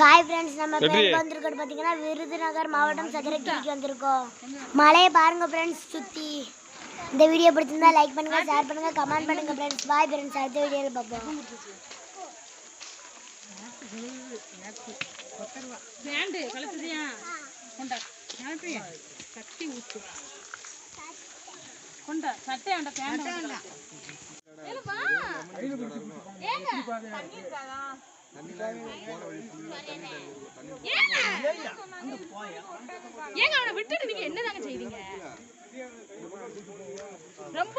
Hi friends, நம்ம பேருக்கு வந்திருக்கிறது பார்த்தீங்கன்னா விருதுநகர் மாவட்டம் சதுரகிரிக்கு வந்திருக்கோம். மலையை பாருங்க ஃப்ரெண்ட்ஸ் சுற்றி. இந்த வீடியோ பிடிச்சிருந்தா லைக் பண்ணுங்க, ஷேர் பண்ணுங்க, கமெண்ட் பண்ணுங்க ஃப்ரெண்ட்ஸ். பாய் ஃப்ரெண்ட்ஸ், அடுத்த வீடியோவில் பார்ப்போம். ஏங்க அவனை விட்டுட்டு நீங்க என்னதாங்க செய்றீங்க? ரொம்ப